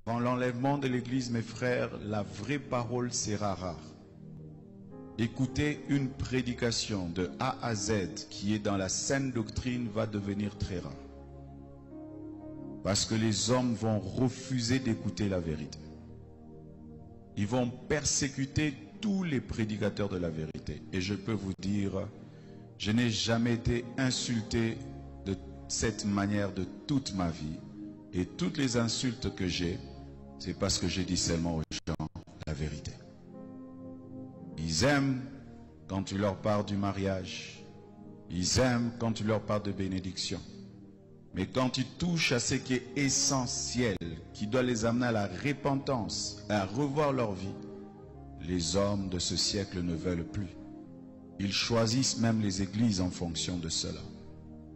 Avant l'enlèvement de l'Église, mes frères, la vraie parole sera rare. Écouter une prédication de A à Z qui est dans la saine doctrine va devenir très rare. Parce que les hommes vont refuser d'écouter la vérité. Ils vont persécuter tous les prédicateurs de la vérité. Et je peux vous dire, je n'ai jamais été insulté de cette manière de toute ma vie. Et toutes les insultes que j'ai, c'est parce que j'ai dit seulement aux gens la vérité. Ils aiment quand tu leur parles du mariage. Ils aiment quand tu leur parles de bénédiction. Mais quand tu touches à ce qui est essentiel, qui doit les amener à la repentance, à revoir leur vie, les hommes de ce siècle ne veulent plus. Ils choisissent même les églises en fonction de cela.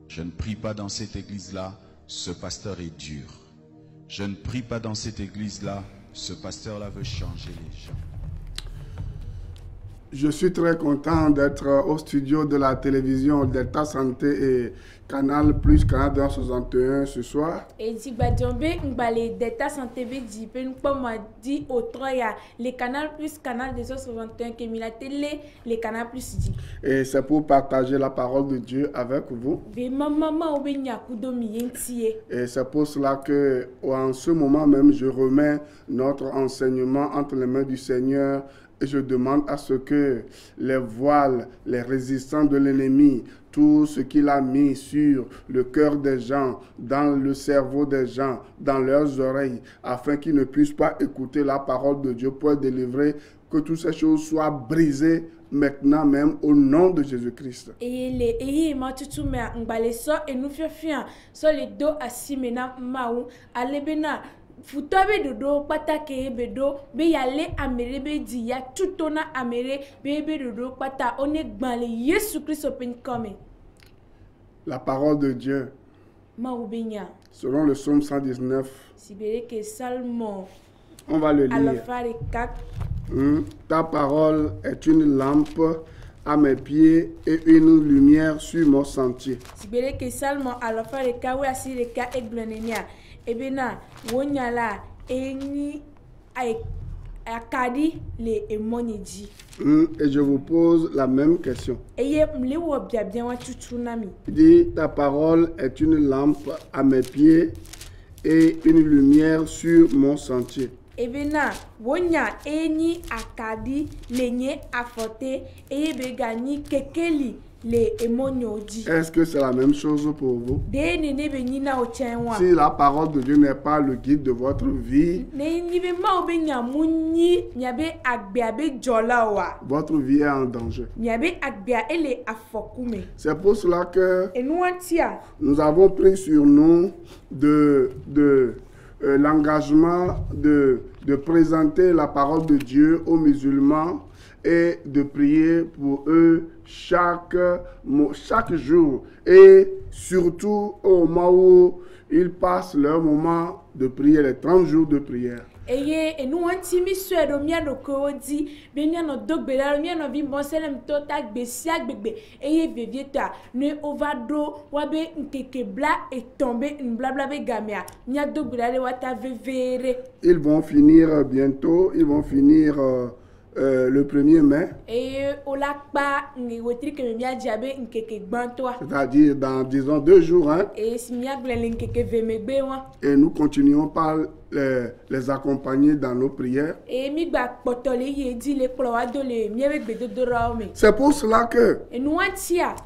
Je ne prie pas dans cette église-là, ce pasteur est dur. Je ne prie pas dans cette église-là, ce pasteur-là veut changer les gens. Je suis très content d'être au studio de la télévision Delta Santé et Canal Plus, Canal 261 ce soir. Et si Delta Santé dit les Canal Plus, Canal 261 qui est la télé, les Canal Plus dit. Et c'est pour partager la parole de Dieu avec vous. Et c'est pour cela que en ce moment même, je remets notre enseignement entre les mains du Seigneur. Et je demande à ce que les voiles, les résistants de l'ennemi, tout ce qu'il a mis sur le cœur des gens, dans le cerveau des gens, dans leurs oreilles, afin qu'ils ne puissent pas écouter la parole de Dieu pour être délivrés, que toutes ces choses soient brisées maintenant même au nom de Jésus-Christ. Futobe dodo pata ke bedo be yale amere be di ya tutona amere be dodo pata one gbanle Yesu Christ open come. La parole de Dieu. Maubenya. Selon le psaume 119. Sibere ke salmo. On va le lire. Alafare 4. Ta parole est une lampe à mes pieds et une lumière sur mon sentier. Sibere ke salmo alafare ka we asire ka egblonenia. Ebena wonyala eni akadi le emoniji. Et je vous pose la même question. Dit, ta parole est une lampe à mes pieds et une lumière sur mon sentier. Ebena wonya eni akadi lenye afote eyebegani kekeli. Est-ce que c'est la même chose pour vous? Si la parole de Dieu n'est pas le guide de votre vie, votre vie est en danger. C'est pour cela que nous avons pris sur nous l'engagement de présenter la parole de Dieu aux musulmans et de prier pour eux chaque jour, et surtout au moment où ils passent leur moment de prière, les 30 jours de prière. Eye enu anti mi suedo mi adoko odi be mi no dogbe la mi no bi bon selem to ta gbesi agbegbe eye vevieta ne ovado wa be nkeke bla et tomber une blabla be gamia mi adogbe la wa ta vevere. Ils vont finir bientôt, ils vont finir le 1er mai. C'est-à-dire dans, disons, 2 jours. Hein? Et nous continuons par les accompagner dans nos prières. C'est pour cela que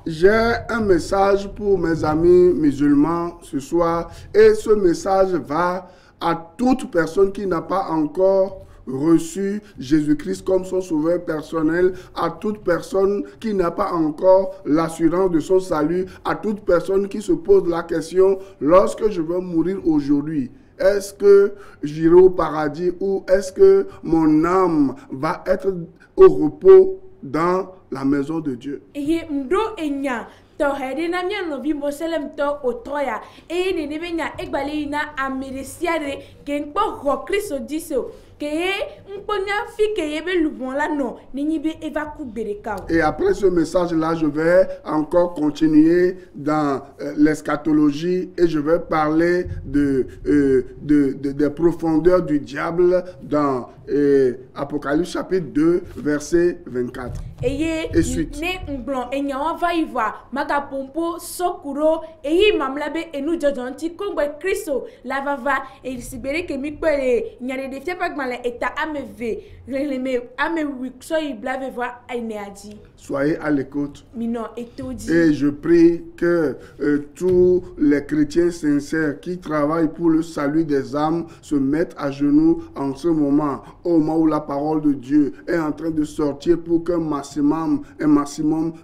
j'ai un message pour mes amis musulmans ce soir. Et ce message va à toute personne qui n'a pas encore reçu Jésus-Christ comme son sauveur personnel, à toute personne qui n'a pas encore l'assurance de son salut, à toute personne qui se pose la question, lorsque je vais mourir aujourd'hui, est-ce que j'irai au paradis ou est-ce que mon âme va être au repos dans la maison de Dieu? To hede na mia no bi moselem to otoya e ne ne benya egbale na amerisiare ken po ho Kristo diso Et après ce message-là, je vais encore continuer dans l'eschatologie et je vais parler des profondeurs du diable dans Apocalypse chapitre 2, verset 24. Et suite. Soyez à l'écoute. Et je prie que tous les chrétiens sincères qui travaillent pour le salut des âmes se mettent à genoux en ce moment, au moment où la parole de Dieu est en train de sortir pour qu'un maximum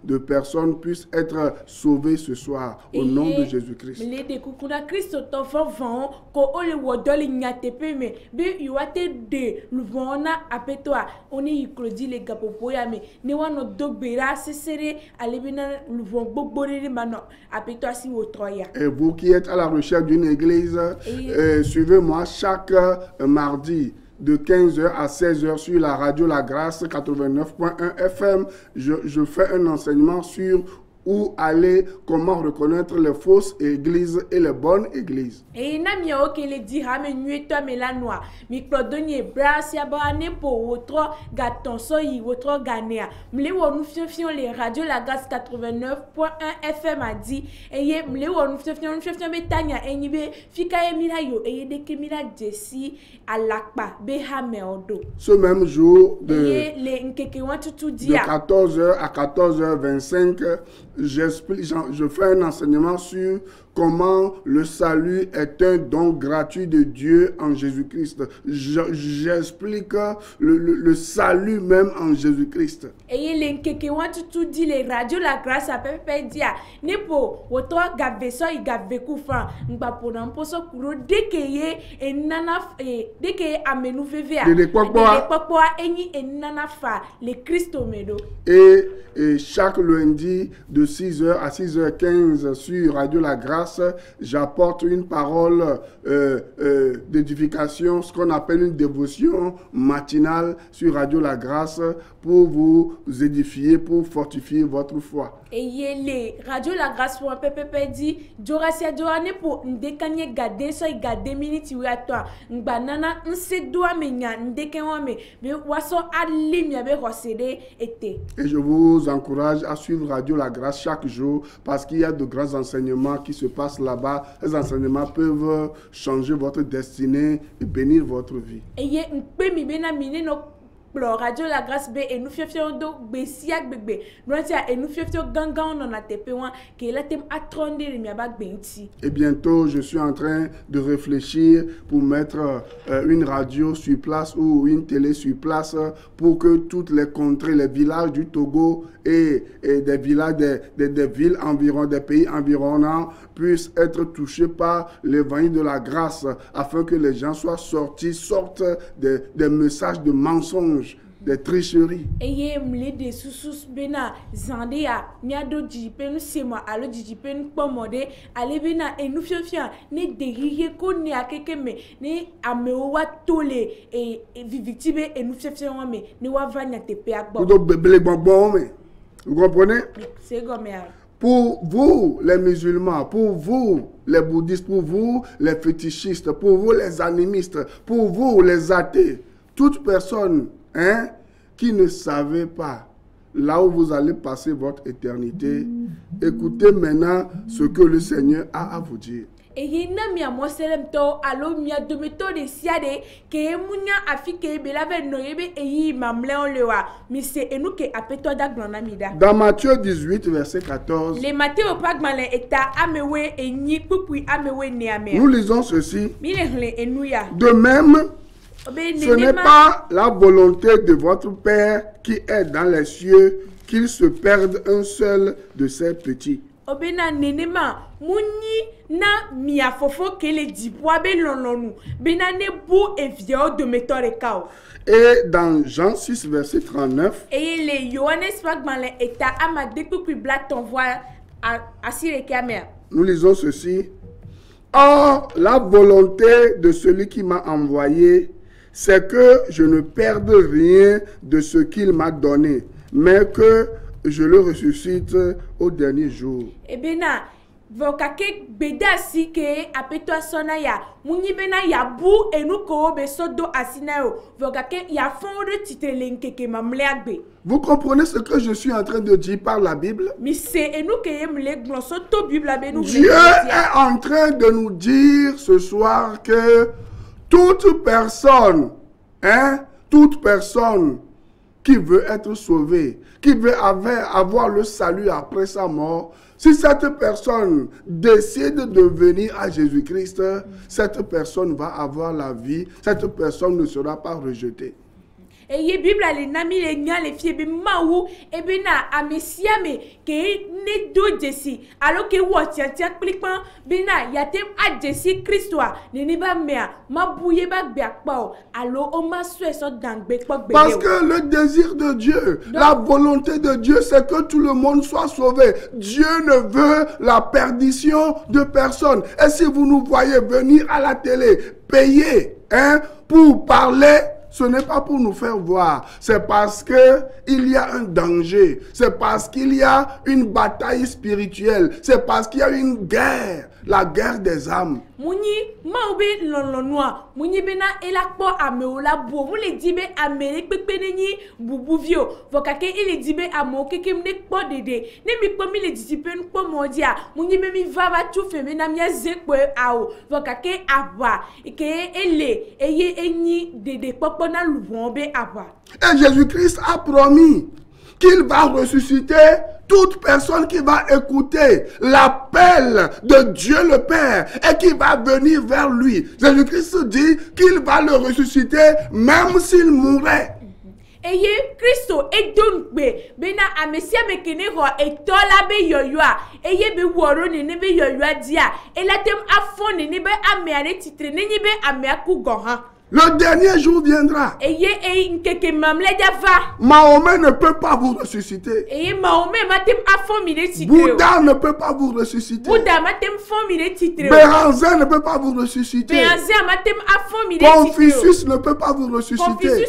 de personnes puissent être sauvées ce soir au nom de Jésus-Christ. Et vous qui êtes à la recherche d'une église, suivez-moi chaque mardi de 15h à 16h sur la radio La Grâce 89.1 FM. Je fais un enseignement sur où aller, comment reconnaître les fausses églises et les bonnes églises. Et les radios La Grâce 89.1 FM a dit ce même jour de 14h à 14h25, je fais un enseignement sur comment le salut est un don gratuit de Dieu en Jésus-Christ. J'explique le salut même en Jésus-Christ. Et les radios La Grâce a fait dire nepo woto gaveso I gaveku fa ngba pona mposo kuro dekeye enana dekeye amenu vevea de pokpoa eni enana fa le Christo medo. Et chaque lundi de 6h à 6h15 sur Radio La Grâce, j'apporte une parole d'édification, ce qu'on appelle une dévotion matinale sur Radio La Grâce pour vous édifier, pour fortifier votre foi. Et les Radio La Grâce pour un PPP dit Jorasia Joane pour ndekanye gade so gade minutes ou à toi nbanana nse doa menya ndekenwame be waso alimia be rosede été. Et je vous encourage à suivre Radio La Grâce chaque jour parce qu'il y a de grands enseignements qui se passent là-bas. Les enseignements peuvent changer votre destinée et bénir votre vie. Et y mi bena mine no Radio La Grâce be et nous fifions do besiak bebe notia et nous fifions ganga on a tepe wan que la tem atronde le miaba benti. Et bientôt je suis en train de réfléchir pour mettre une radio sur place ou une télé sur place pour que toutes les contrées, les villages du Togo et des villages des villes environ, des pays environnants puissent être touchés par l'évangile de la grâce afin que les gens sortent des messages de mensonges, des tricheries. Et de sous bena zandia miado jipenu sema alo jipenu pomode ale bena et nous fiofia ne derrière ko ne akekeme ne amewa tole et vivitibe et nous fiofia me ne wa vanya tepe agbo. Vous comprenez? C'est comme pour vous, les musulmans, pour vous, les bouddhistes, pour vous, les fétichistes, pour vous, les animistes, pour vous, les athées, toute personne qui ne savait pas là où vous allez passer votre éternité, écoutez maintenant ce que le Seigneur a à vous dire. Et il n'a pas de temps alors mia de méthode siade que munya afike belave noyebe et il m'a lewa mais c'est nous que apeto da granamida. Dans Matthieu 18 verset 14. Les Matthieu pagmalen eta amewe et ni pupui amewe ne ame. Nous lisons ceci. De même, ce n'est pas la volonté de votre Père qui est dans les cieux qu'il se perde un seul de ses petits. Obena nenema muni na miafofo kele dipwa be lonlonu bena ne bu evio de méthode kao. Et dans Jean 6 verset 39. Et les Johannes Pagmalen eta amade pupi blat t'envoie asire kamer. Nous lisons ceci. Or, la volonté de celui qui m'a envoyé, c'est que je ne perde rien de ce qu'il m'a donné, mais que je le ressuscite au dernier jour. Et bien, vokake bedasi ke apeto sona ya munyi bena ya bu enu ko be sodo asinayo vokake ya fond de titelenke ke mamleagbe. Vous comprenez ce que je suis en train de dire par la Bible? Mais c'est enu ke yemle glonsoto Bible be nous. Dieu est en train de nous dire ce soir que toute personne qui veut être sauvée, qui veut avoir le salut après sa mort, si cette personne décide de venir à Jésus-Christ, cette personne va avoir la vie, cette personne ne sera pas rejetée. Et la Bible a les nami les nya les filles be maou et bena amesiame ke ne do jesi alors que wo tia klikpan bena yatem a jesi Christoa ne ni ba mea ma bouye ba gbe akpa alors o ma so eso dangbe kpogbe. Parce que le désir de Dieu, la volonté de Dieu, c'est que tout le monde soit sauvé. Dieu ne veut la perdition de personne. Et si vous nous voyez venir à la télé, payer pour parler, ce n'est pas pour nous faire voir, c'est parce qu'il y a un danger, c'est parce qu'il y a une bataille spirituelle, c'est parce qu'il y a une guerre, la guerre des âmes. Mouni maube lonlonwa mouni bena elakpo ameola bo mu le dibe amere pepeni bubuvio vokake ile dibe amo keke mne kpo dede ne mi kpo mi le disipen kpo modia mouni be mi vava tu feme na mia zekpo ao vokake aba ke ele eye enyi dede popo na lubonbe aba. Et Jésus-Christ a promis qu'il va ressusciter toute personne qui va écouter l'appel de Dieu le Père et qui va venir vers lui. Jésus-Christ dit qu'il va le ressusciter même s'il mourait. Eye Christo edonbe bena amesia mekene ho etola be yoyoa eye be woro ne be yoyoa dia elatem afone ne be ameare titre ne be ameaku gohan. Le dernier jour viendra. Mahomet ne peut pas vous ressusciter. Bouddha ne peut pas vous ressusciter. Béhanzin ne peut pas vous ressusciter. Confucius ne peut pas vous ressusciter.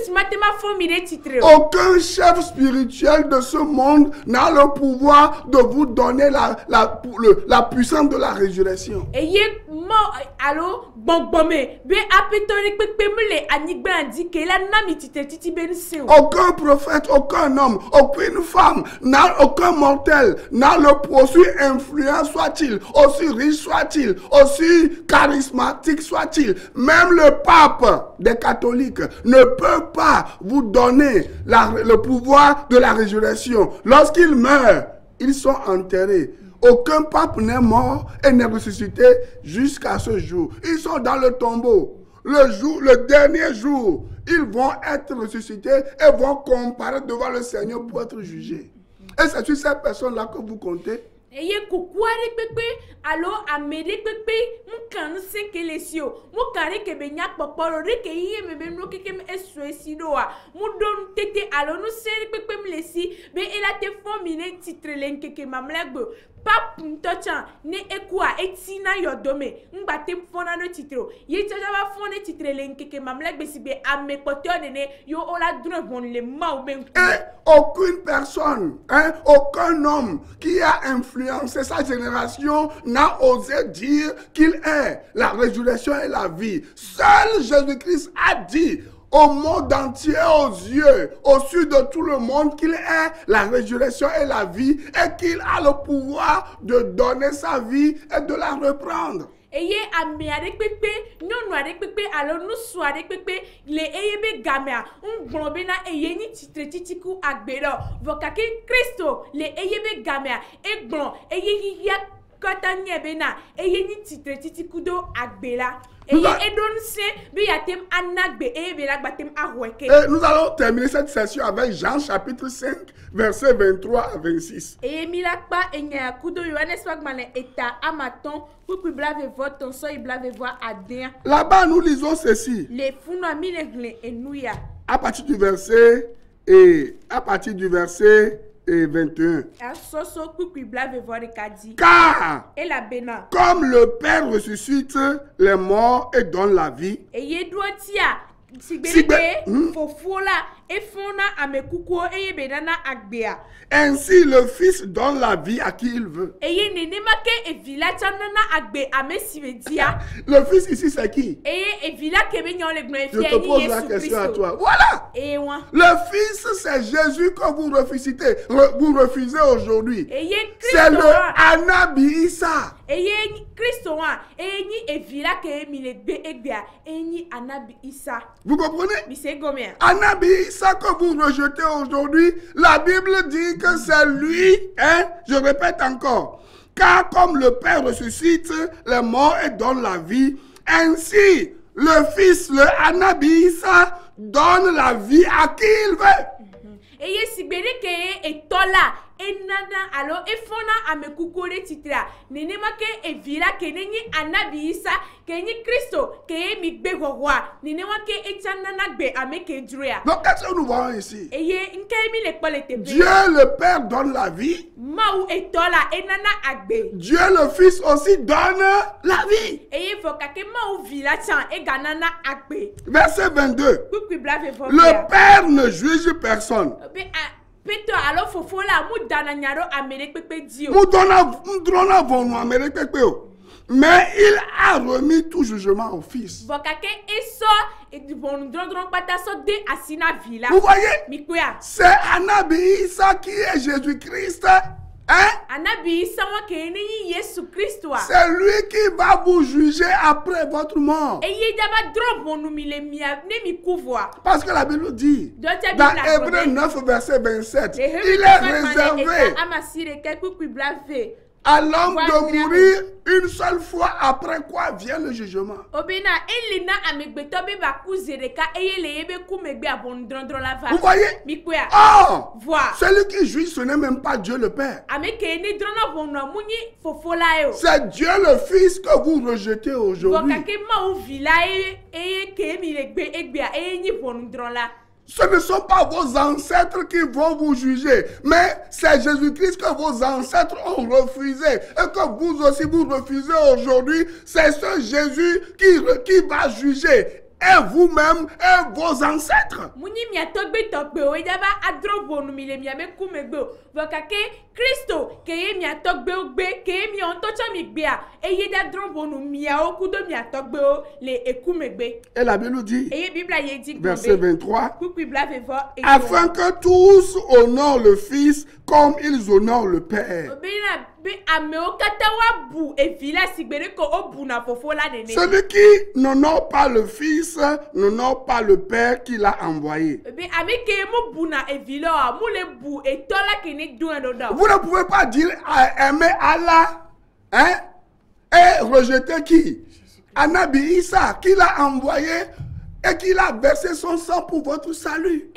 Aucun chef spirituel de ce monde n'a le pouvoir de vous donner la puissance de la résurrection. Aucun prophète, aucun homme, aucune femme, aucun mortel n'a le aussi influent soit-il, aussi riche soit-il, aussi charismatique soit-il. Même le pape des catholiques ne peut pas vous donner le pouvoir de la résurrection. Lorsqu'ils meurent, ils sont enterrés. Aucun pape n'est mort et n'est ressuscité jusqu'à ce jour. Ils sont dans le tombeau. Le dernier jour, ils vont être ressuscités et vont comparaître devant le Seigneur pour être jugés. Et c'est sur ces personnes-là que vous comptez. Eye kukwari pepe alo amere pepe mukanu senkelesio mukare kebenya poporo reke iye mebe no keke eswesidoa mudon tete alo no seri pepe mlesi be elate formine titrelen keke mamlegbo pap mtochan ne ekua etina yodome ngbate mfona no titro ye tjaba fone titrelen keke mamlegbe sibe amekotone ne yo ola drevon le maube. Aucune personne, aucun homme qui a influencé sa génération n'a osé dire qu'il est la résurrection et la vie. Seul Jésus-Christ a dit au monde entier, aux yeux, au sud de tout le monde, qu'il est la résurrection et la vie et qu'il a le pouvoir de donner sa vie et de la reprendre. Eye ame arek pepe, nyonu arek pepe, alors nous soit arek pepe, le eyebe gamea, glombe na eye ni titre titiku agbero, vokake Christo, le eyebe gamea, e glon, eye hiya kota nyebena, eye ni titre titiku do agbela. Et nous allons terminer cette session avec Jean chapitre 5, versets 23 à 26. Là-bas, nous lisons ceci. À partir du verset 21. Car comme le Père ressuscite les morts et donne la vie, Ainsi le Fils donne la vie à qui il veut. Le Fils ici c'est qui? Je te pose la question à toi. Voilà. Le Fils c'est Jésus que vous refusez aujourd'hui. C'est le Anabi Issa. Vous comprenez? Anabi Issa que vous rejetez aujourd'hui, la Bible dit que c'est lui, hein, je répète encore, car comme le Père ressuscite les morts et donne la vie, ainsi le Fils, le Anabi Issa, donne la vie à qui il veut. Enana alors efona amekukore titra nenema ke evira ke neni anabi isa ke ni Christo ke mi gbe roi nenema ke etana gbe ameke drea. Donc qu'est-ce que nous voyons ici? Eye nke mi le pole te. Dieu le Père donne la vie. Maou etola enana agbe. Dieu le Fils aussi donne la vie. Eye foka ke maou vila chan e ganana agbe. Verset 22. Le Père ne juge personne. Mais il a remis tout jugement au Fils. Vous voyez? C'est Anabi Issa qui est Jésus-Christ. Hein? C'est lui qui va vous juger après votre mort. Parce que la Bible dit, dans Hébreux 9, verset 27, il est réservé à l'homme de mourir une seule fois, après quoi vient le jugement. Vous voyez? Oh! Celui qui juge, ce n'est même pas Dieu le Père. C'est Dieu le Fils que vous rejetez aujourd'hui. Ce ne sont pas vos ancêtres qui vont vous juger, mais c'est Jésus-Christ que vos ancêtres ont refusé et que vous aussi vous refusez aujourd'hui. C'est ce Jésus qui va juger. Et vous-même et vos ancêtres. Et la Bible dit, verset 23, afin que tous honorent le Fils comme ils honorent le Père. Celui qui n'honore pas le Fils n'honore pas le Père qui l'a envoyé. Vous ne pouvez pas dire aimer Allah, hein, et rejeter qui? Anabi Issa, qui l'a envoyé et qui a versé son sang pour votre salut.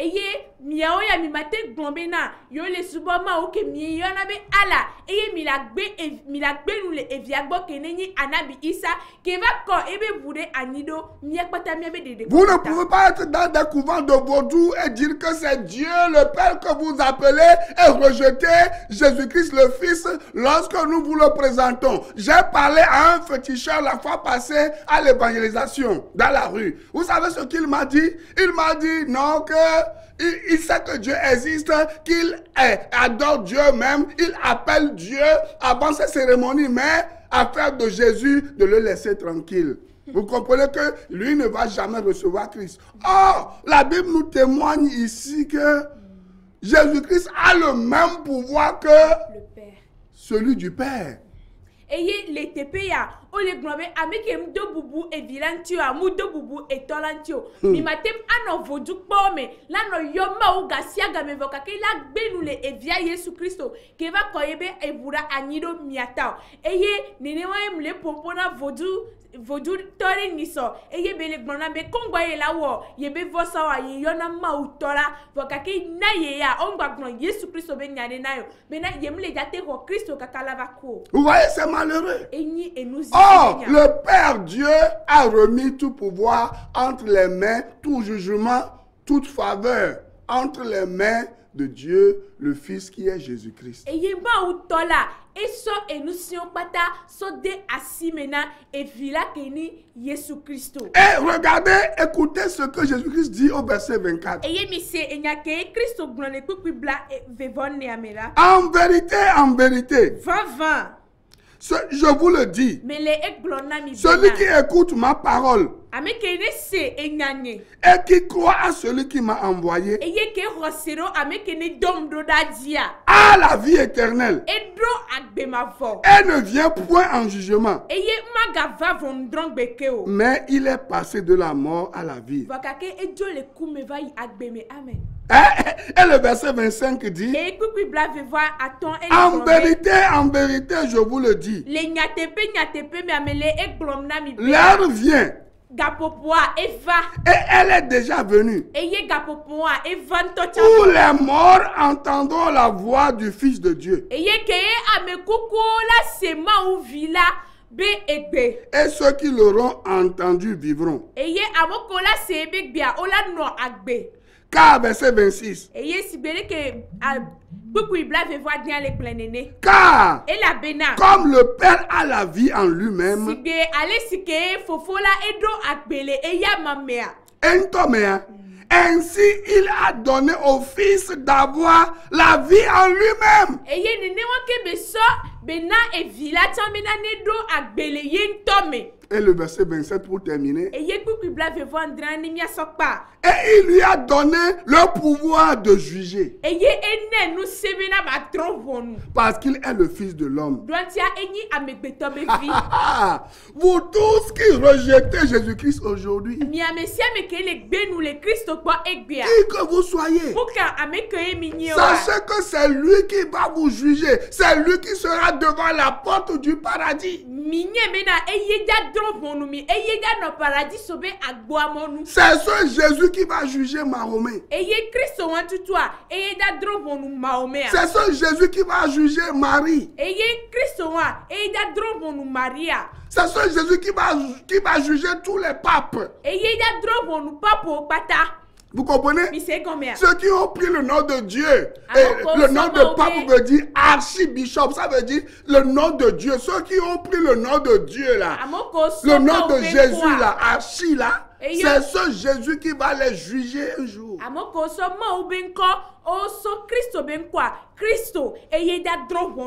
Miao ya mi mate glombe na yo le suboma o ke mi yo na be ala eye mi la gbe nu le eviagbo ke neni Anabi Issa ke va ko ebe bude anido mi akpata mi be de. Vous ne pouvez pas être dans des couvents de vaudou et dire que c'est Dieu le Père que vous appelez et rejeter Jésus-Christ le Fils lorsque nous vous le présentons. J'ai parlé à un féticheur la fois passée à l'évangélisation dans la rue. Vous savez ce qu'il m'a dit? Il m'a dit non, que il sait que Dieu existe, qu'il adore Dieu même, il appelle Dieu avant ces cérémonies, mais afin de Jésus de le laisser tranquille. Vous comprenez que lui ne va jamais recevoir Christ. Or, la Bible nous témoigne ici que Jésus-Christ a le même pouvoir que celui du Père. Eye le tepe ya o le gnobe ameke mdo bubu evilantio amudo bubu etolantio mi matem ano vodu pome la no yoma o gasia game voka ke la gbenu le evia Yesu Kristo ke va koyebe ebura anido miatao eye nene wa emle pompona vodu tori niso eye bele gbona be kongwa ye lawo ye be vosa wa ye yona ma utora voka ke na ye ya ongba gno Yesu Kristo be nyane nayo be na yemle jate ko Kristo kakala vako. Vous voyez, c'est malheureux. Or, le Père Dieu a remis tout pouvoir entre les mains, tout jugement, toute faveur entre les mains de Dieu, le Fils qui est Jésus-Christ. Et regardez, écoutez ce que Jésus-Christ dit au verset 24. En vérité, je vous le dis, celui qui écoute ma parole et qui croit à celui qui m'a envoyé a la vie éternelle et ne vient point en jugement, mais il est passé de la mort à la vie. Et le verset 25 dit, en vérité, je vous le dis, l'heure vient et elle est déjà venue où les morts entendront la voix du Fils de Dieu. Et ceux qui l'auront entendu vivront. Car, verset 26, car comme le Père a la vie en lui-même, ainsi il a donné au Fils d'avoir la vie en lui-même. Et le verset 27 pour terminer. Et il lui a donné le pouvoir de juger. Parce qu'il est le Fils de l'homme. Vous tous qui rejetez Jésus-Christ aujourd'hui, qui que vous soyez, sachez que c'est lui qui va vous juger. C'est lui qui sera devant la porte du paradis. C'est ce Jésus qui va juger Mahomet. C'est ce Jésus qui va juger Marie. C'est ce Jésus qui va juger tous les papes. Vous comprenez? Ceux qui ont pris le nom de Dieu. Et le nom de pape veut dire archibishop. Ça veut dire le nom de Dieu. Ceux qui ont pris le nom de Dieu là. Le nom de Jésus là. Archi là. C'est ce Jésus qui va les juger un jour.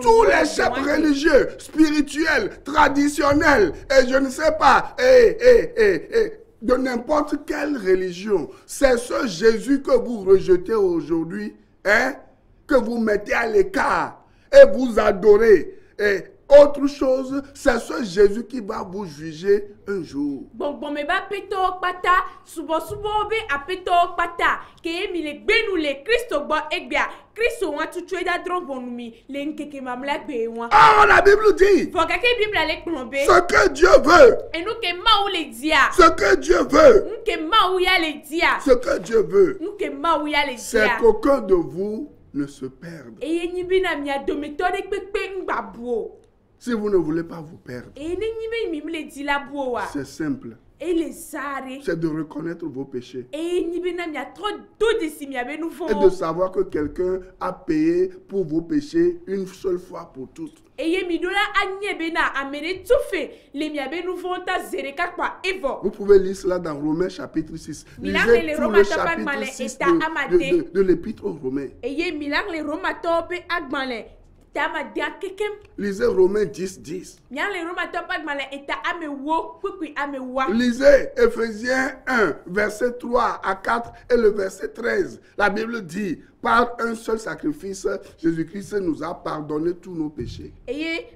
Tous les chefs religieux, spirituels, traditionnels, et je ne sais pas, de n'importe quelle religion, c'est ce Jésus que vous rejetez aujourd'hui, hein, que vous mettez à l'écart et vous adorez. Et autre chose, c'est ce Jésus qui va vous juger un jour. Ah, la Bible dit ce que Dieu veut. Ce que Dieu veut. Ce que Dieu veut. C'est qu'aucun de vous ne se perde. Si vous ne voulez pas vous perdre, c'est simple. C'est de reconnaître vos péchés. Et de savoir que quelqu'un a payé pour vos péchés une seule fois pour toutes. Vous pouvez lire cela dans Romains chapitre 6. Lisez tout le chapitre 6 de l'épître aux Romains. Lisez Romains 10, 10. Lisez Ephésiens 1, verset 3 à 4 et le verset 13. La Bible dit, par un seul sacrifice, Jésus-Christ nous a pardonné tous nos péchés. Et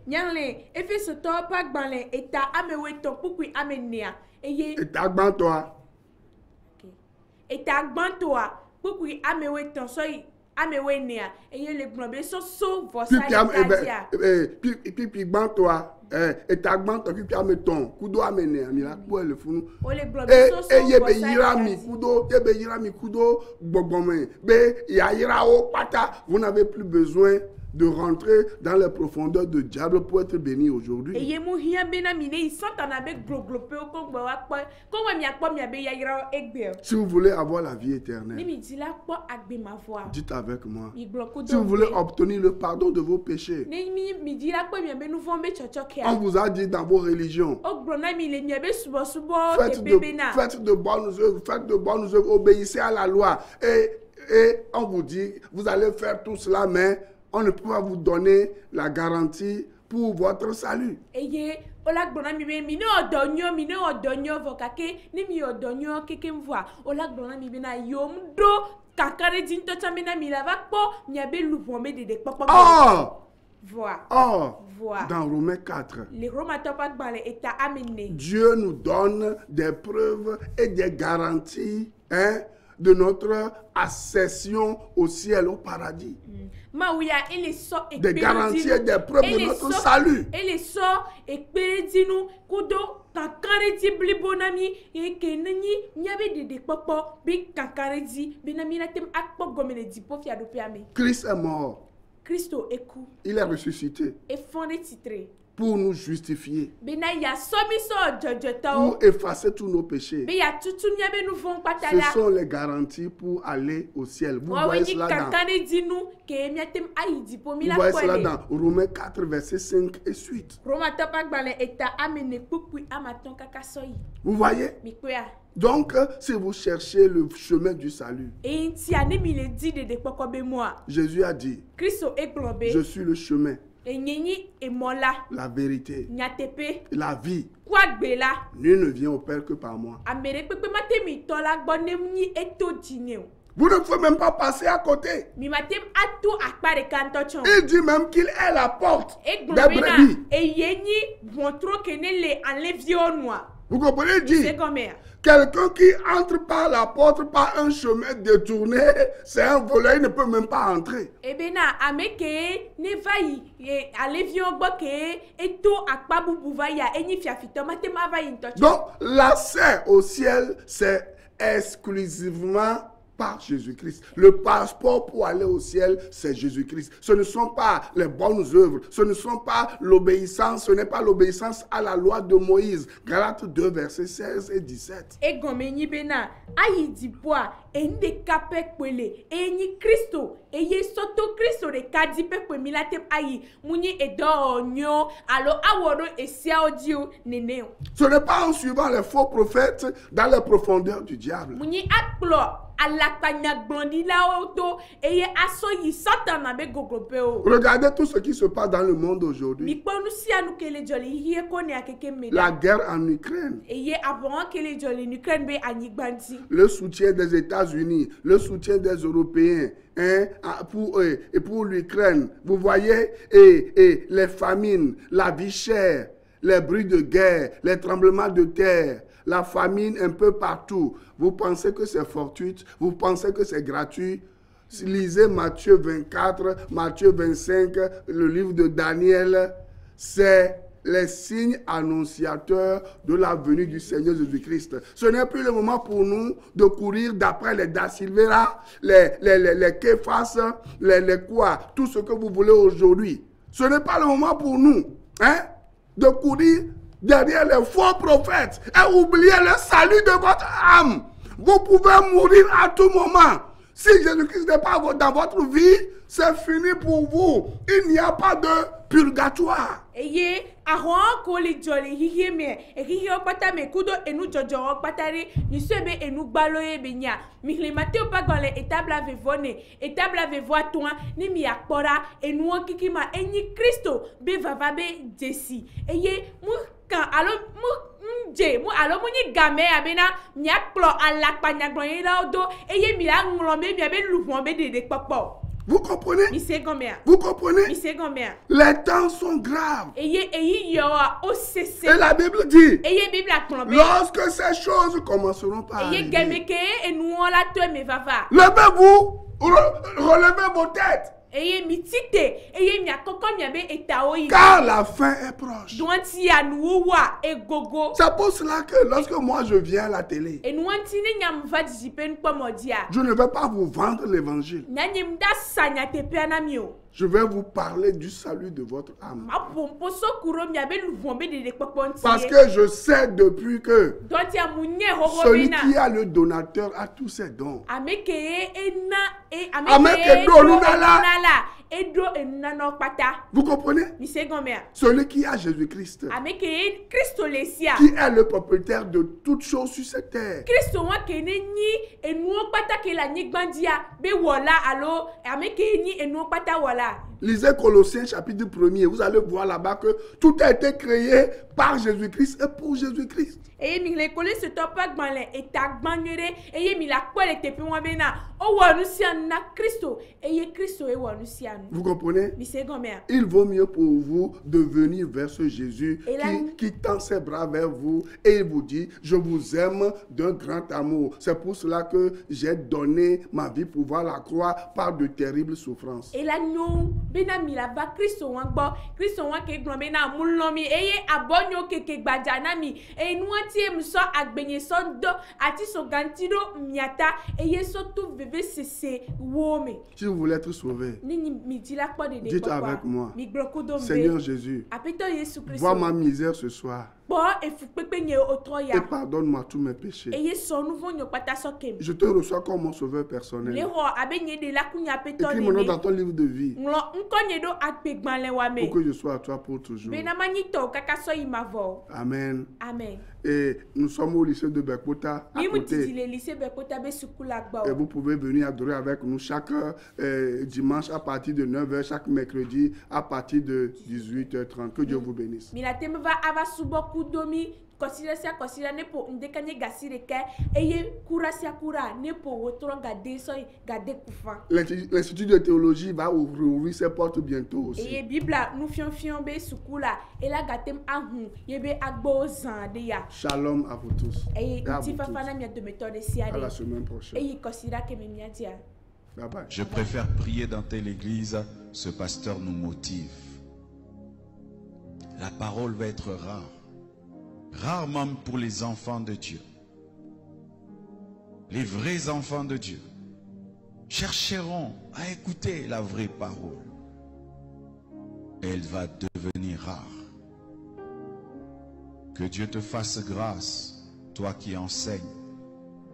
vous n'avez plus besoin de rentrer dans les profondeurs du diable pour être béni aujourd'hui. Si vous voulez avoir la vie éternelle, dites avec moi. Si vous voulez obtenir le pardon de vos péchés, on vous a dit dans vos religions, faites de bonnes œuvres, obéissez à la loi. Et on vous dit, vous allez faire tout cela, mais on ne peut pas vous donner la garantie pour votre salut. Dans Romains 4, Dieu nous donne des preuves et des garanties de notre accession au ciel, au paradis. Des garanties et des preuves de notre salut. Christ est mort. Il est ressuscité pour nous justifier, pour effacer tous nos péchés. Ce sont les garanties pour aller au ciel. Vous voyez cela dans Romains 4, versets 5 et suite. Vous voyez? Donc, si vous cherchez le chemin du salut, Jésus a dit, je suis le chemin, la vérité, la vie. Nul ne vient au Père que par moi. Vous ne pouvez même pas passer à côté. Il dit même qu'il est la porte des brebis. Vous comprenez? Il dit, quelqu'un qui entre par la porte par un chemin détourné, c'est un voleur, il ne peut même pas entrer. Donc, l'accès au ciel, c'est exclusivement par Jésus-Christ. Le passeport pour aller au ciel, c'est Jésus-Christ. Ce ne sont pas les bonnes œuvres, ce ne sont pas l'obéissance, ce n'est pas l'obéissance à la loi de Moïse. Galates 2, versets 16 et 17. Ce n'est pas en suivant les faux prophètes dans les profondeurs du diable. Regardez tout ce qui se passe dans le monde aujourd'hui. La guerre en Ukraine. Le soutien des États-Unis, le soutien des Européens pour l'Ukraine. Vous voyez, et les famines, la vie chère, les bruits de guerre, les tremblements de terre, la famine un peu partout. Vous pensez que c'est fortuit? Vous pensez que c'est gratuit? Lisez Matthieu 24, Matthieu 25, le livre de Daniel. C'est les signes annonciateurs de la venue du Seigneur Jésus-Christ. Ce n'est plus le moment pour nous de courir d'après les Da Silveira, les Képhas, les quoi, tout ce que vous voulez aujourd'hui. Ce n'est pas le moment pour nous de courir derrière les faux prophètes et oublier le salut de votre âme. Vous pouvez mourir à tout moment. Si Jésus-Christ n'est pas dans votre vie, c'est fini pour vous. Il n'y a pas de purgatoire. Vous comprenez? Vous comprenez? Les temps sont graves. Et la Bible dit, lorsque ces choses commenceront par arriver, levez-vous, relevez vos têtes. Car la fin est proche. C'est pour cela que lorsque moi je viens à la télé, je ne vais pas vous vendre l'évangile. Je vais vous parler du salut de votre âme. Parce que je sais depuis que celui qui a le donateur a tous ses dons. Vous comprenez? Celui qui a Jésus-Christ, qui est le propriétaire de toutes choses sur cette terre. Lisez Colossiens chapitre 1er, vous allez voir là-bas que tout a été créé par Jésus-Christ et pour Jésus-Christ. Vous comprenez? Il vaut mieux pour vous de venir vers ce Jésus qui tend ses bras vers vous et il vous dit, je vous aime d'un grand amour. C'est pour cela que j'ai donné ma vie pour voir la croix par de terribles souffrances. Si vous voulez être sauvé, dites avec moi, Seigneur Jésus, vois ma misère ce soir. Et pardonne-moi tous mes péchés. Je te reçois comme mon sauveur personnel. Écris mon nom dans ton livre de vie pour que je sois à toi pour toujours. Amen. Et nous sommes au lycée de Bekota à côté. Et vous pouvez venir adorer avec nous chaque dimanche à partir de 9h, chaque mercredi à partir de 18h30. Que Dieu vous bénisse. L'Institut de théologie va ouvrir ses portes bientôt aussi. Shalom à vous tous. Et à vous tous. À la semaine prochaine. Bye bye. Je préfère prier dans telle église, ce pasteur nous motive. La parole va être rare. Rare même pour les enfants de Dieu. Les vrais enfants de Dieu chercheront à écouter la vraie parole. Elle va devenir rare. Que Dieu te fasse grâce, toi qui enseignes,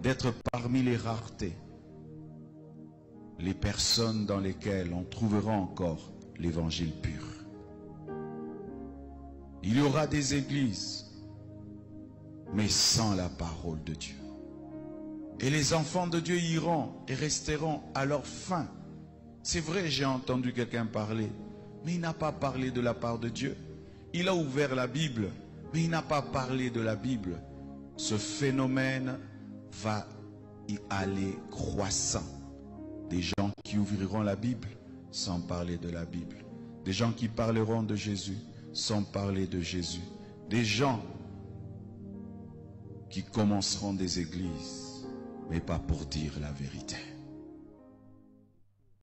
d'être parmi les raretés, les personnes dans lesquelles on trouvera encore l'évangile pur. Il y aura des églises, mais sans la parole de Dieu. Et les enfants de Dieu iront et resteront à leur fin. C'est vrai, j'ai entendu quelqu'un parler, mais il n'a pas parlé de la part de Dieu. Il a ouvert la Bible, mais il n'a pas parlé de la Bible. Ce phénomène va y aller croissant. Des gens qui ouvriront la Bible sans parler de la Bible. Des gens qui parleront de Jésus sans parler de Jésus. Des gens qui commenceront des églises, mais pas pour dire la vérité.